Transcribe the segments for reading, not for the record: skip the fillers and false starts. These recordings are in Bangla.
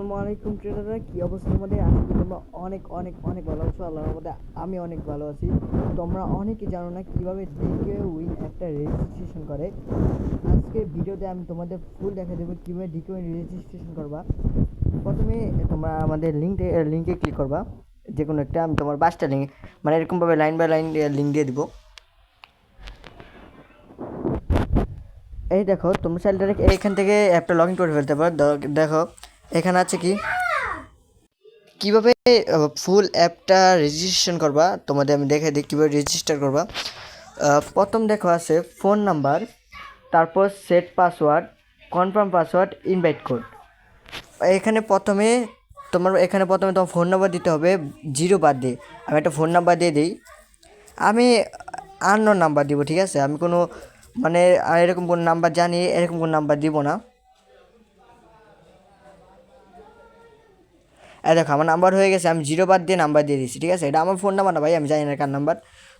আসসালামু আলাইকুম ট্রেডাররা, কি অবস্থা তোমাদের? আশা করি তোমরা অনেক অনেক অনেক ভালো আছো। আল্লাহর মধ্যে আমি অনেক ভালো আছি। তোমরা অনেকে জানো না কিভাবে ডিকে উইন একটা রেজিস্ট্রেশন করে। আজকে ভিডিওতে আমি তোমাদের ফুল দেখা দেবো কিভাবে ডিকে উইন রেজিস্ট্রেশন করবা। প্রথমে তোমরা আমাদের লিঙ্কে ক্লিক করবা, যে কোনো একটা। আমি তোমার 5টা লিঙ্ক, মানে এরকমভাবে লাইন বাই লাইন লিঙ্ক দিয়ে দিব। এই দেখো, তোমরা চাইলে এখান থেকে অ্যাপটা লগ ইন করে ফেলতে পারো। দেখো এখানে আছে কীভাবে ফুল অ্যাপটা রেজিস্ট্রেশন করবা। তোমাদের আমি দেখে দিই কীভাবে রেজিস্টার করবা। প্রথম দেখো আছে ফোন নাম্বার, তারপর set password, confirm password, invite code. এখানে প্রথমে তোমার ফোন নাম্বার দিতে হবে 0 বাদ দিয়ে। আমি একটা ফোন নাম্বার দিয়ে দিই। আমি আননোন নাম্বার দিব, ঠিক আছে? আমি কোনো মানে এরকম কোনো নাম্বার জানি, এরকম কোনো নাম্বার দিব না। দেখো আমার নাম্বার হয়ে গেছে, আমি 0 বাদ দিয়ে নাম্বার দিয়ে দিচ্ছি, ঠিক আছে? এটা আমার ফোন নাম্বার না ভাই, আমি জানি না কার নাম্বার।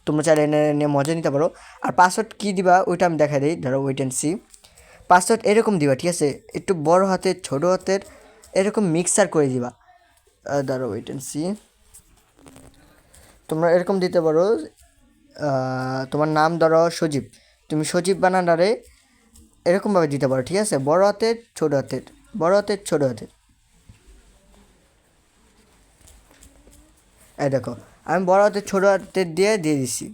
তোমরা চাইলে এনে নিয়ে মজা নিতে পারো। আর পাসওয়ার্ড কী দিবা ওইটা আমি দেখা দিই। ধরো ওয়েট অ্যান্ড সি। পাসওয়ার্ড এরকম দিবা, ঠিক আছে? একটু বড় হাতের, ছোটো হাতের, এরকম মিক্সার করে দিবা। ধরো ওয়েট অ্যান্ড সি। তোমরা এরকম দিতে পারো। তোমার নাম ধরো সজীব, তুমি সজীব বানানারে এরকমভাবে দিতে পারো, ঠিক আছে? বড় হাতের, ছোটো হাতের, বড় হাতের, ছোটো হাতের। দেখো আমি বড় হাতের ছোটো হাতের দিয়ে দিচ্ছি।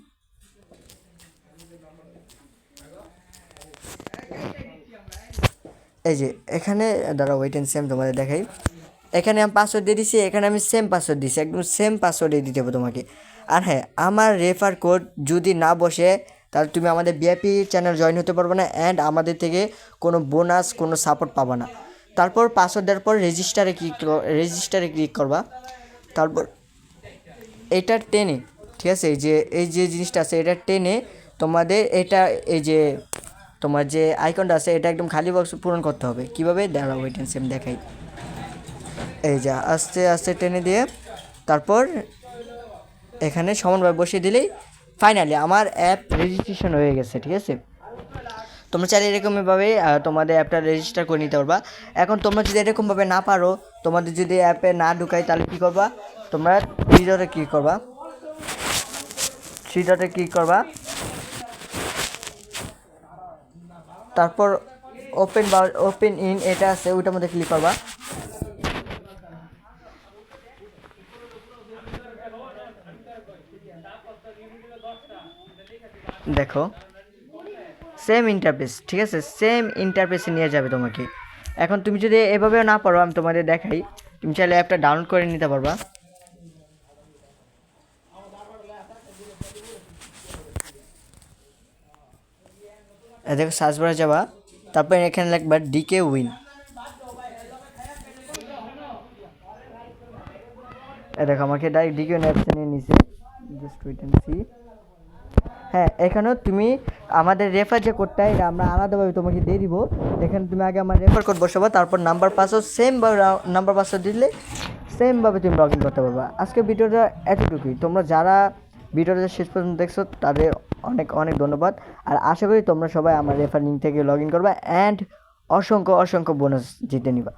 এই যে এখানে দাঁড়া ওয়েট অ্যান্ড সেম তোমাদের দেখাই। এখানে আমি পাসওয়ার্ড দিয়ে দিচ্ছি, এখানে আমি সেম পাসওয়ার্ড দিচ্ছি, একদম সেম পাসওয়ার্ডে দিতে হবে তোমাকে। আর হ্যাঁ, আমার রেফার কোড যদি না বসে তাহলে তুমি আমাদের ভিআইপি চ্যানেল জয়েন হতে পারবে না, অ্যান্ড আমাদের থেকে কোনো বোনাস, কোনো সাপোর্ট পাবা না। তারপর পাসওয়ার্ড দেওয়ার পর রেজিস্টারে ক্লিক করবা। তারপর এটা টেনে, ঠিক আছে? এই যে জিনিসটা আছে এটা টেনে তোমাদের এটা এই যে তোমার যে আইকনটা আছে এটা একদম খালি বক্স পূরণ করতে হবে। কীভাবে দাঁড়াও ওয়েট অ্যান্ড সেম দেখাই। এই যে আস্তে আস্তে টেনে দিয়ে তারপর এখানে সমানভাবে বসিয়ে দিলেই ফাইনালি আমার অ্যাপ রেজিস্ট্রেশন হয়ে গেছে, ঠিক আছে? তোমরা চাইলে এরকমভাবে তোমাদের অ্যাপটা রেজিস্টার করে নিতে পারবা। এখন তোমরা যদি এরকমভাবে না পারো, তোমাদের যদি অ্যাপে না ঢুকাই, তাহলে কী করবা? তোমরা থ্রি ডটে ক্লিক করবা, তারপর ওপেন ইন এটা আছে, ওইটার মধ্যে ক্লিক করবা। দেখো সেম ইন্টারফেস, ঠিক আছে? সেম ইন্টারফেসে নিয়ে যাবে তোমাকে। এখন তুমি যদি এভাবেও না পারো, আমি তোমাদের দেখাই। তুমি চাইলে অ্যাপটা ডাউনলোড করে নিতে পারবা। দেখো সার্চ বারে যাবা, তারপর এখানে লিখবা ডিকে উইন। দেখো আমাকে ডাইরেক্ট ডিকে উইন অ্যাপসে নিয়ে নিছে। Just wait and see. হ্যাঁ, এখানেও তুমি আমাদের রেফার যে কোডটা, এটা আমরা আলাদাভাবে তোমাকে দিয়ে দিব। এখানে তুমি আগে আমার রেফার কোড বসাবা, তারপর নাম্বার পাসওয়ার্ড সেমভাবে নাম্বার পাসওয়ার্ড দিলে সেমভাবে তুমি লগ ইন করতে পারবা। আজকে ভিডিওটা এতটুকুই। তোমরা যারা ভিডিওটা শেষ পর্যন্ত দেখছো তাদের অনেক অনেক ধন্যবাদ। আর আশা করি তোমরা সবাই আমার রেফার লিঙ্ক থেকে লগ ইন করবা অ্যান্ড অসংখ্য অসংখ্য বোনাস জিতে নিবা।